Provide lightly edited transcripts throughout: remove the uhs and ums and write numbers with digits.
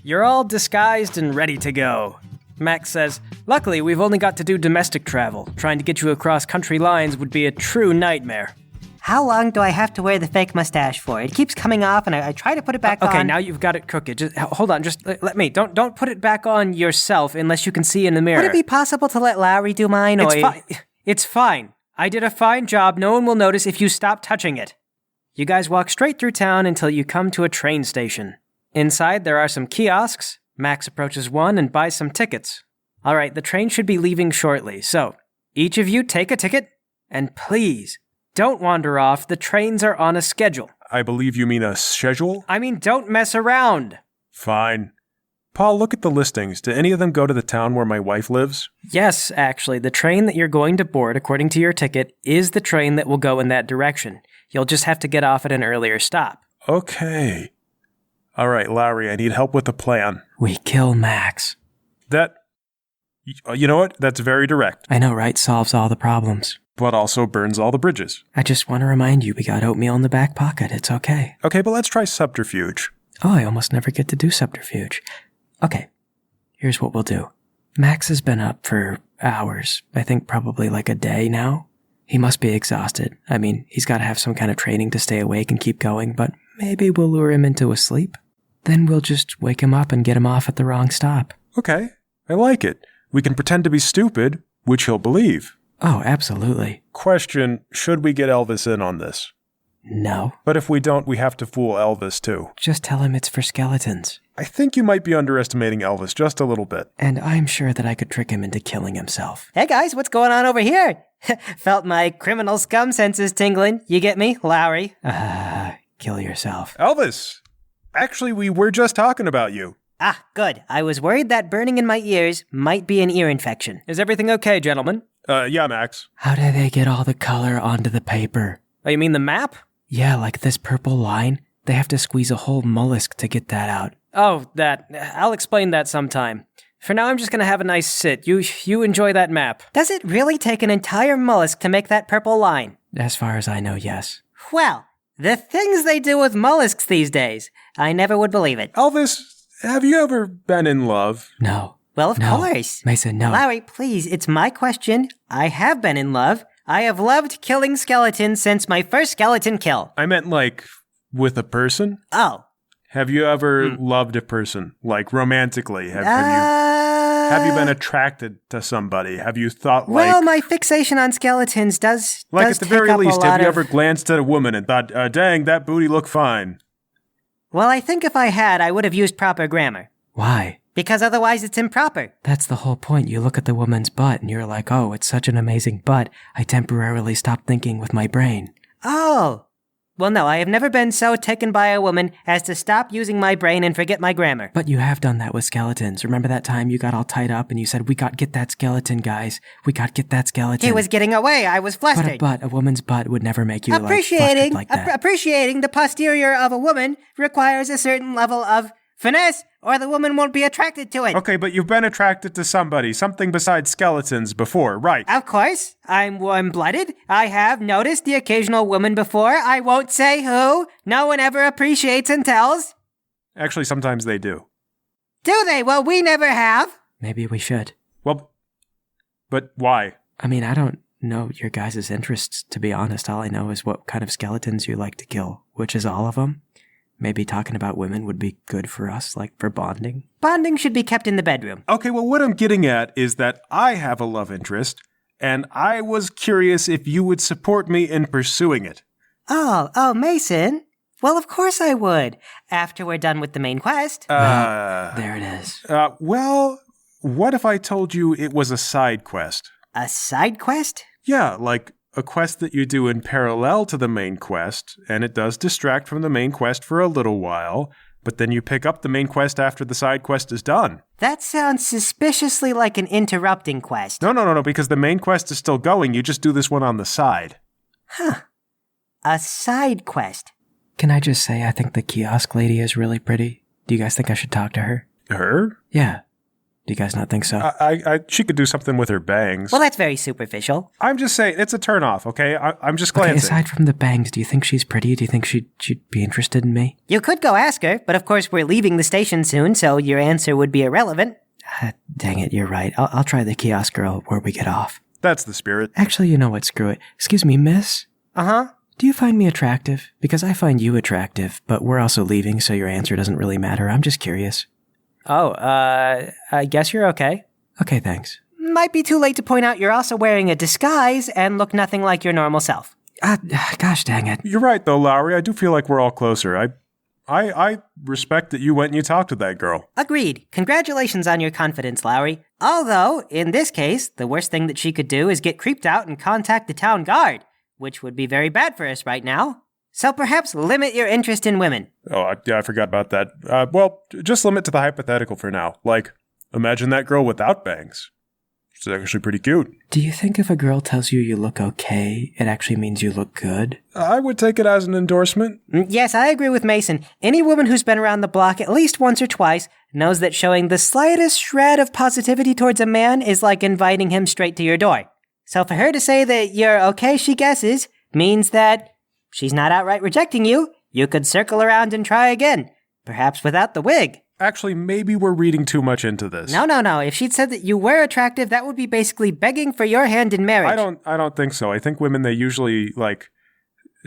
you're all disguised and ready to go. Max says, luckily we've only got to do domestic travel. Trying to get you across country lines would be a true nightmare. How long do I have to wear the fake mustache for? It keeps coming off and I try to put it back on. Okay, now you've got it crooked. Just hold on, just let me. Don't put it back on yourself unless you can see in the mirror. Would it be possible to let Lowry do mine? It's fine. I did a fine job. No one will notice if you stop touching it. You guys walk straight through town until you come to a train station. Inside, there are some kiosks. Max approaches one and buys some tickets. All right, the train should be leaving shortly, so each of you take a ticket, and please, don't wander off. The trains are on a schedule. I believe you mean a schedule? I mean, don't mess around. Fine. Paul, look at the listings. Do any of them go to the town where my wife lives? Yes, actually, the train that you're going to board, according to your ticket, is the train that will go in that direction. You'll just have to get off at an earlier stop. Okay. All right, Lowry, I need help with the plan. We kill Max. You know what? That's very direct. I know, right? Solves all the problems. But also burns all the bridges. I just want to remind you, we got oatmeal in the back pocket. It's okay. Okay, but let's try subterfuge. Oh, I almost never get to do subterfuge. Okay, here's what we'll do. Max has been up for hours. I think probably like a day now. He must be exhausted. I mean, he's got to have some kind of training to stay awake and keep going, but maybe we'll lure him into a sleep. Then we'll just wake him up and get him off at the wrong stop. Okay, I like it. We can pretend to be stupid, which he'll believe. Oh, absolutely. Question, should we get Elvis in on this? No. But if we don't, we have to fool Elvis too. Just tell him it's for skeletons. I think you might be underestimating Elvis just a little bit. And I'm sure that I could trick him into killing himself. Hey guys, what's going on over here? Felt my criminal scum senses tingling. You get me, Lowry? Kill yourself. Elvis! Actually, we were just talking about you. Ah, good. I was worried that burning in my ears might be an ear infection. Is everything okay, gentlemen? Yeah, Max. How do they get all the color onto the paper? Oh, you mean the map? Yeah, like this purple line. They have to squeeze a whole mollusk to get that out. Oh, that. I'll explain that sometime. For now, I'm just gonna have a nice sit. You enjoy that map. Does it really take an entire mollusk to make that purple line? As far as I know, yes. Well, the things they do with mollusks these days, I never would believe it. Elvis, have you ever been in love? No. Well, of course. Mayson, no. Lowry, please, it's my question. I have been in love. I have loved killing skeletons since my first skeleton kill. I meant like with a person? Oh. Have you ever loved a person? Like romantically? Have you been attracted to somebody? Have you thought like... Well, my fixation on skeletons does at the very least, have you ever glanced at a woman and thought, dang, that booty looked fine? Well, I think if I had, I would have used proper grammar. Why? Because otherwise it's improper. That's the whole point. You look at the woman's butt and you're like, oh, it's such an amazing butt. I temporarily stopped thinking with my brain. Oh. Well, no, I have never been so taken by a woman as to stop using my brain and forget my grammar. But you have done that with skeletons. Remember that time you got all tied up and you said, we got to get that skeleton, guys. We got to get that skeleton. He was getting away. I was flustered. But a woman's butt would never make you flustered like that. Appreciating the posterior of a woman requires a certain level of finesse, or the woman won't be attracted to it. Okay, but you've been attracted to something besides skeletons before, right? Of course. I'm warm-blooded. I have noticed the occasional woman before. I won't say who. No one ever appreciates and tells. Actually, sometimes they do. Do they? Well, we never have. Maybe we should. Well, but why? I mean, I don't know your guys' interests, to be honest. All I know is what kind of skeletons you like to kill, which is all of them. Maybe talking about women would be good for us, like for bonding. Bonding should be kept in the bedroom. Okay, well, what I'm getting at is that I have a love interest, and I was curious if you would support me in pursuing it. Oh, Mayson? Well, of course I would, after we're done with the main quest. There it is. Well, what if I told you it was a side quest? A side quest? Yeah, like a quest that you do in parallel to the main quest, and it does distract from the main quest for a little while, but then you pick up the main quest after the side quest is done. That sounds suspiciously like an interrupting quest. No, because the main quest is still going, you just do this one on the side. Huh. A side quest. Can I just say I think the kiosk lady is really pretty? Do you guys think I should talk to her? Her? Yeah. Do you guys not think so? She could do something with her bangs. Well, that's very superficial. I'm just saying, it's a turnoff, okay? I'm just glancing. Okay, aside from the bangs, do you think she's pretty? Do you think she'd be interested in me? You could go ask her, but of course we're leaving the station soon, so your answer would be irrelevant. Dang it, you're right. I'll try the kiosk girl where we get off. That's the spirit. Actually, you know what? Screw it. Excuse me, miss? Uh-huh. Do you find me attractive? Because I find you attractive, but we're also leaving, so your answer doesn't really matter. I'm just curious. Oh, I guess you're okay. Okay, thanks. Might be too late to point out you're also wearing a disguise and look nothing like your normal self. Gosh dang it. You're right, though, Lowry. I do feel like we're all closer. I respect that you went and you talked to that girl. Agreed. Congratulations on your confidence, Lowry. Although, in this case, the worst thing that she could do is get creeped out and contact the town guard, which would be very bad for us right now. So perhaps limit your interest in women. Oh, yeah, I forgot about that. Well, just limit to the hypothetical for now. Like, imagine that girl without bangs. She's actually pretty cute. Do you think if a girl tells you look okay, it actually means you look good? I would take it as an endorsement. Yes, I agree with Mayson. Any woman who's been around the block at least once or twice knows that showing the slightest shred of positivity towards a man is like inviting him straight to your door. So for her to say that you're okay, she guesses, means that she's not outright rejecting you. You could circle around and try again, perhaps without the wig. Actually, maybe we're reading too much into this. No. If she'd said that you were attractive, that would be basically begging for your hand in marriage. I don't think so. I think women, they usually,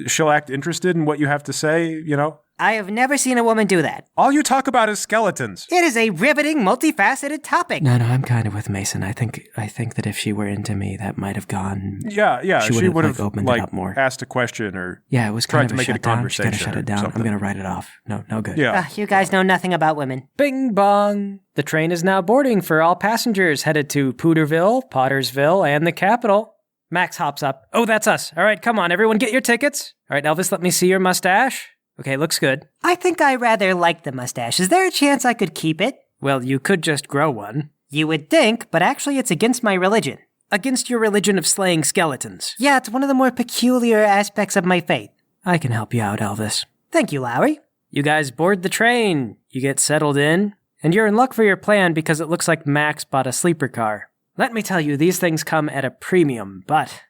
she'll act interested in what you have to say, you know? I have never seen a woman do that. All you talk about is skeletons. It is a riveting, multifaceted topic. No, I'm kind of with Mayson. I think that if she were into me, that might have gone. Yeah. She would have opened it up more. Asked a question or it was tried kind to of make it a conversation. She's gotta shut it down. Something. I'm gonna write it off. No good. Yeah. You guys know nothing about women. Bing bong. The train is now boarding for all passengers headed to Pooterville, Pottersville, and the capital. Max hops up. Oh, that's us. All right, come on, everyone, get your tickets. All right, Elvis, let me see your mustache. Okay, looks good. I think I rather like the mustache. Is there a chance I could keep it? Well, you could just grow one. You would think, but actually it's against my religion. Against your religion of slaying skeletons. Yeah, it's one of the more peculiar aspects of my faith. I can help you out, Elvis. Thank you, Lowry. You guys board the train. You get settled in. And you're in luck for your plan because it looks like Max bought a sleeper car. Let me tell you, these things come at a premium, but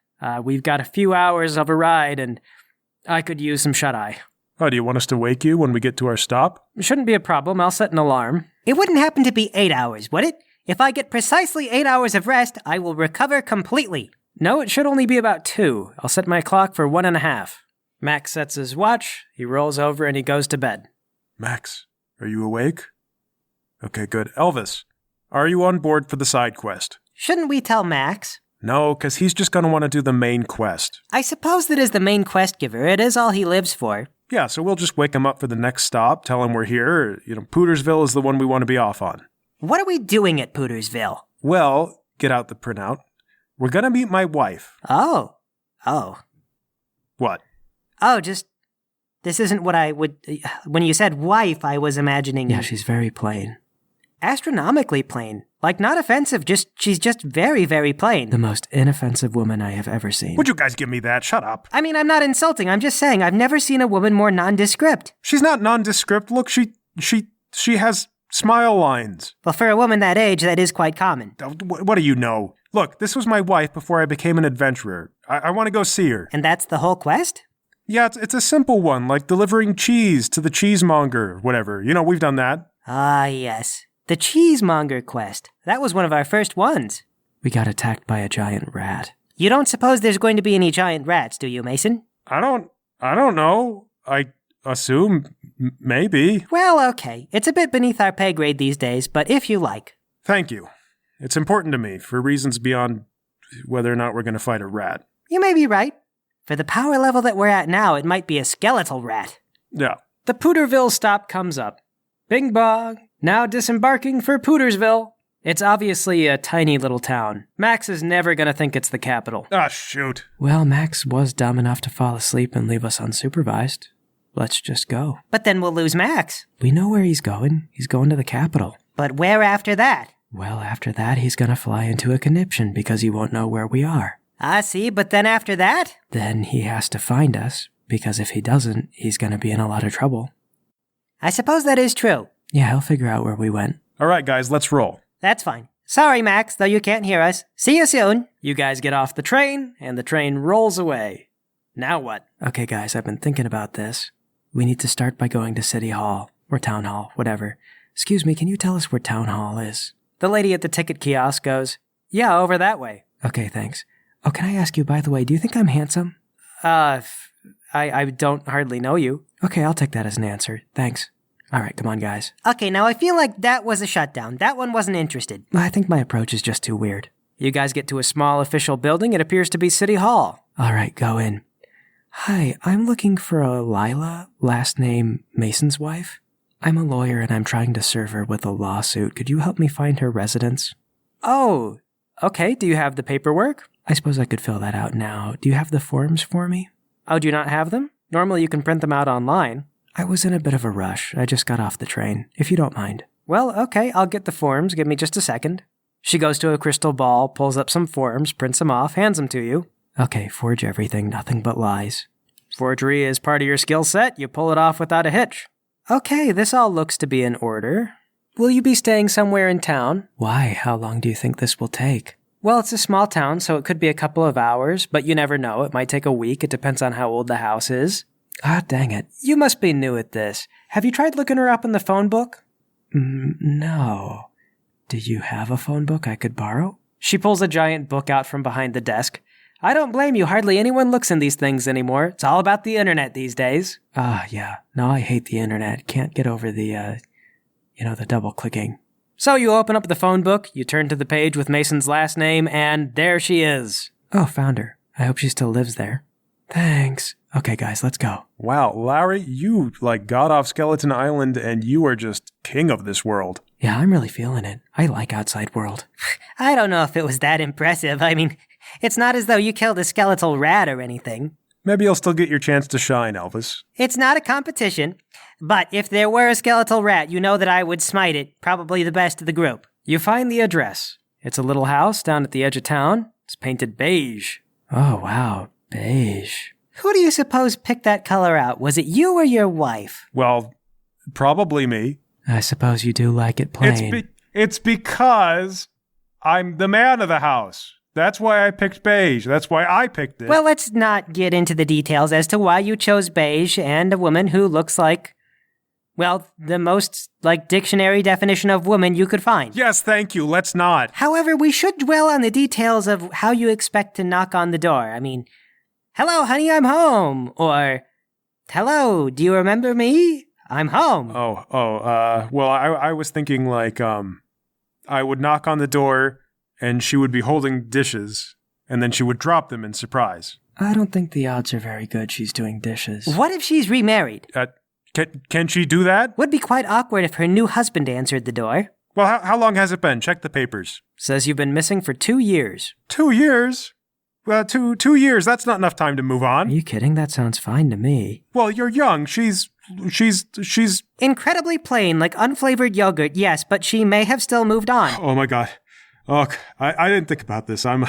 we've got a few hours of a ride and I could use some shut-eye. Oh, do you want us to wake you when we get to our stop? Shouldn't be a problem. I'll set an alarm. It wouldn't happen to be 8 hours, would it? If I get precisely 8 hours of rest, I will recover completely. No, it should only be about 2. I'll set my clock for 1.5. Max sets his watch, he rolls over, and he goes to bed. Max, are you awake? Okay, good. Elvis, are you on board for the side quest? Shouldn't we tell Max? No, because he's just going to want to do the main quest. I suppose that as the main quest giver, it is all he lives for. Yeah, so we'll just wake him up for the next stop, tell him we're here. Pootersville is the one we want to be off on. What are we doing at Pootersville? Well, get out the printout. We're going to meet my wife. Oh. What? Oh, this isn't what I would... When you said wife, I was imagining... Yeah, she's very plain. Astronomically plain. Like, not offensive, she's just very, very plain. The most inoffensive woman I have ever seen. Would you guys give me that? Shut up. I mean, I'm not insulting. I'm just saying I've never seen a woman more nondescript. She's not nondescript. Look, she has smile lines. Well, for a woman that age, that is quite common. What do you know? Look, this was my wife before I became an adventurer. I want to go see her. And that's the whole quest? Yeah, it's a simple one, like delivering cheese to the cheesemonger, whatever. We've done that. Ah, yes. The cheesemonger quest. That was one of our first ones. We got attacked by a giant rat. You don't suppose there's going to be any giant rats, do you, Mayson? I don't know. I assume maybe. Well, okay. It's a bit beneath our pay grade these days, but if you like. Thank you. It's important to me for reasons beyond whether or not we're going to fight a rat. You may be right. For the power level that we're at now, it might be a skeletal rat. Yeah. The Pooterville stop comes up. Bing bong. Now disembarking for Pootersville. It's obviously a tiny little town. Max is never going to think it's the capital. Ah, shoot. Well, Max was dumb enough to fall asleep and leave us unsupervised. Let's just go. But then we'll lose Max. We know where he's going. He's going to the capital. But where after that? Well, after that, he's going to fly into a conniption because he won't know where we are. I see, but then after that? Then he has to find us, because if he doesn't, he's going to be in a lot of trouble. I suppose that is true. Yeah, he'll figure out where we went. All right, guys, let's roll. That's fine. Sorry, Max, though you can't hear us. See you soon. You guys get off the train, and the train rolls away. Now what? Okay, guys, I've been thinking about this. We need to start by going to City Hall, or Town Hall, whatever. Excuse me, can you tell us where Town Hall is? The lady at the ticket kiosk goes, "Yeah, over that way." Okay, thanks. Oh, can I ask you, by the way, do you think I'm handsome? I don't hardly know you. Okay, I'll take that as an answer. Thanks. All right, come on, guys. Okay, now I feel like that was a shutdown. That one wasn't interested. I think my approach is just too weird. You guys get to a small official building. It appears to be City Hall. All right, go in. Hi, I'm looking for a Lila, last name Mason's wife. I'm a lawyer and I'm trying to serve her with a lawsuit. Could you help me find her residence? Oh, okay. Do you have the paperwork? I suppose I could fill that out now. Do you have the forms for me? Oh, do you not have them? Normally you can print them out online. I was in a bit of a rush. I just got off the train, if you don't mind. Well, okay, I'll get the forms. Give me just a second. She goes to a crystal ball, pulls up some forms, prints them off, hands them to you. Okay, forge everything, nothing but lies. Forgery is part of your skill set. You pull it off without a hitch. Okay, this all looks to be in order. Will you be staying somewhere in town? Why? How long do you think this will take? Well, it's a small town, so it could be a couple of hours, but you never know. It might take a week. It depends on how old the house is. Ah, dang it. You must be new at this. Have you tried looking her up in the phone book? No. Do you have a phone book I could borrow? She pulls a giant book out from behind the desk. I don't blame you. Hardly anyone looks in these things anymore. It's all about the internet these days. Ah, yeah. No, I hate the internet. Can't get over the double clicking. So you open up the phone book, you turn to the page with Mason's last name, and there she is. Oh, found her. I hope she still lives there. Thanks. Okay, guys, let's go. Wow, Larry, you got off Skeleton Island and you are just king of this world. Yeah, I'm really feeling it. I like Outside World. I don't know if it was that impressive. I mean, it's not as though you killed a skeletal rat or anything. Maybe you'll still get your chance to shine, Elvis. It's not a competition, but if there were a skeletal rat, you know that I would smite it, probably the best of the group. You find the address. It's a little house down at the edge of town. It's painted beige. Oh, wow. Beige. Who do you suppose picked that color out? Was it you or your wife? Well, probably me. I suppose you do like it plain. It's because I'm the man of the house. That's why I picked beige. That's why I picked it. Well, let's not get into the details as to why you chose beige and a woman who looks like, well, the most, dictionary definition of woman you could find. Yes, thank you. Let's not. However, we should dwell on the details of how you expect to knock on the door. I mean, hello, honey, I'm home. Or, hello, do you remember me? I'm home. Well, I was thinking I would knock on the door and she would be holding dishes and then she would drop them in surprise. I don't think the odds are very good she's doing dishes. What if she's remarried? Can she do that? Would be quite awkward if her new husband answered the door. Well, how long has it been? Check the papers. Says you've been missing for 2 years. 2 years? Well, two years, that's not enough time to move on. Are you kidding? That sounds fine to me. Well, you're young. She's incredibly plain, like unflavored yogurt, yes, but she may have still moved on. Oh my God. Oh, I didn't think about this. I'm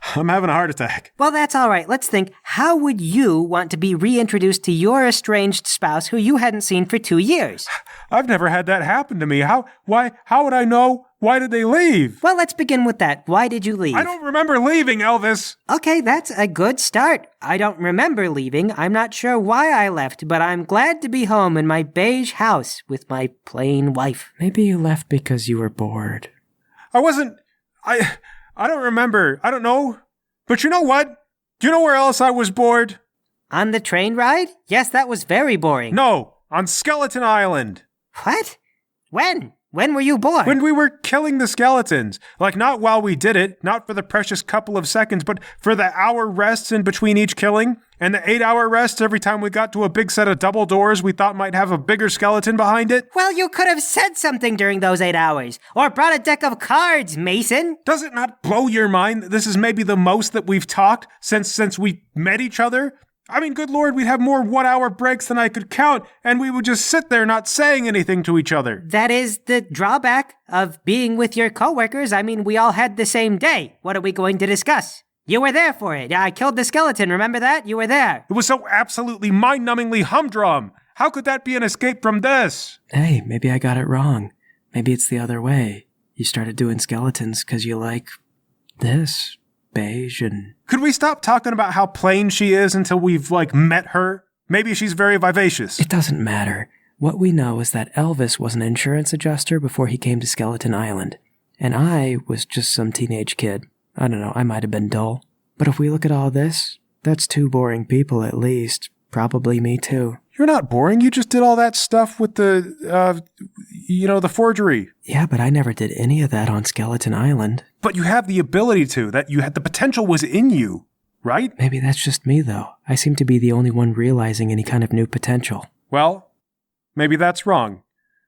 having a heart attack. Well, that's all right. Let's think. How would you want to be reintroduced to your estranged spouse who you hadn't seen for 2 years? I've never had that happen to me. How would I know? Why did they leave? Well, let's begin with that. Why did you leave? I don't remember leaving, Elvis. Okay, that's a good start. I don't remember leaving. I'm not sure why I left, but I'm glad to be home in my beige house with my plain wife. Maybe you left because you were bored. I wasn't... I don't remember. I don't know. But you know what? Do you know where else I was bored? On the train ride? Yes, that was very boring. No, on Skeleton Island. What? When? When were you bored? When we were killing the skeletons. Not while we did it, not for the precious couple of seconds, but for the hour rests in between each killing, and the 8-hour rests every time we got to a big set of double doors we thought might have a bigger skeleton behind it. Well, you could have said something during those 8 hours, or brought a deck of cards, Mayson. Does it not blow your mind that this is maybe the most that we've talked since we met each other? I mean, good Lord, we'd have more 1-hour breaks than I could count, and we would just sit there not saying anything to each other. That is the drawback of being with your coworkers. I mean, we all had the same day. What are we going to discuss? You were there for it. I killed the skeleton, remember that? You were there. It was so absolutely mind-numbingly humdrum. How could that be an escape from this? Hey, maybe I got it wrong. Maybe it's the other way. You started doing skeletons because you like this, beige, and... Could we stop talking about how plain she is until we've, met her? Maybe she's very vivacious. It doesn't matter. What we know is that Elvis was an insurance adjuster before he came to Skeleton Island. And I was just some teenage kid. I don't know, I might have been dull. But if we look at all this, that's 2 boring people at least. Probably me too. You're not boring. You just did all that stuff with the forgery. Yeah, but I never did any of that on Skeleton Island. But you have the ability to. That you had the potential was in you, right? Maybe that's just me, though. I seem to be the only one realizing any kind of new potential. Well, maybe that's wrong.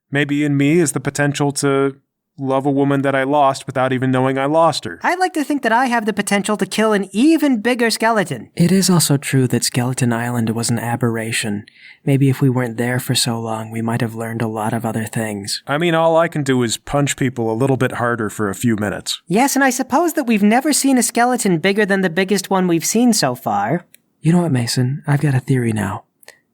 Maybe in me is the potential to love a woman that I lost without even knowing I lost her. I'd like to think that I have the potential to kill an even bigger skeleton. It is also true that Skeleton Island was an aberration. Maybe if we weren't there for so long, we might have learned a lot of other things. I mean, all I can do is punch people a little bit harder for a few minutes. Yes, and I suppose that we've never seen a skeleton bigger than the biggest one we've seen so far. You know what, Mayson? I've got a theory now.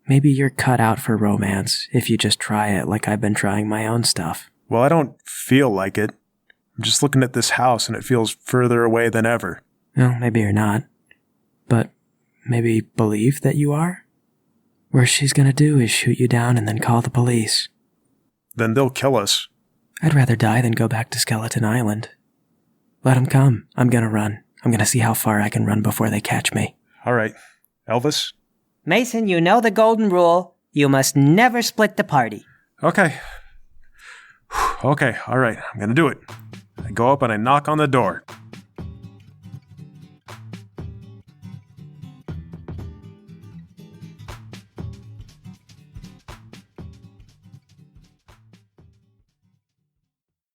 Maybe you're cut out for romance if you just try it like I've been trying my own stuff. Well, I don't feel like it. I'm just looking at this house and it feels further away than ever. Well, maybe you're not. But maybe believe that you are? Worst she's gonna do is shoot you down and then call the police. Then they'll kill us. I'd rather die than go back to Skeleton Island. Let them come. I'm gonna run. I'm gonna see how far I can run before they catch me. All right. Elvis? Mayson, you know the golden rule. You must never split the party. Okay. Okay, all right. I'm gonna do it. I go up and I knock on the door.